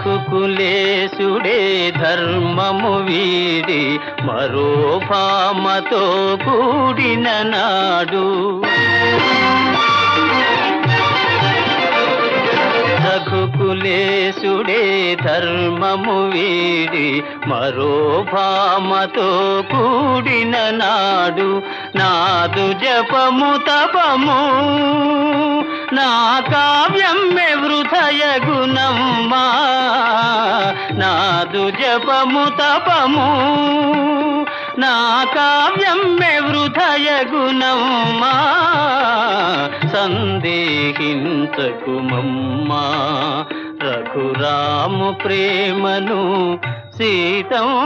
రఘుకులేశుడే ధర్మము వీడి మరో భామతో కూడిన నాడు. రఘుకులేశుడే ధర్మము వీడి మరో భామతో కూడిన నాడు. నాదు జపము తపము నా కావ్యమ్మె వృథయ గుణమ్మా. నాదు జపము తపము నా కావ్యమ్మె వృథయ గుణమ్మా. సందేహించకుమమ్మా రఘురాము ప్రేమను సీతమ్మా.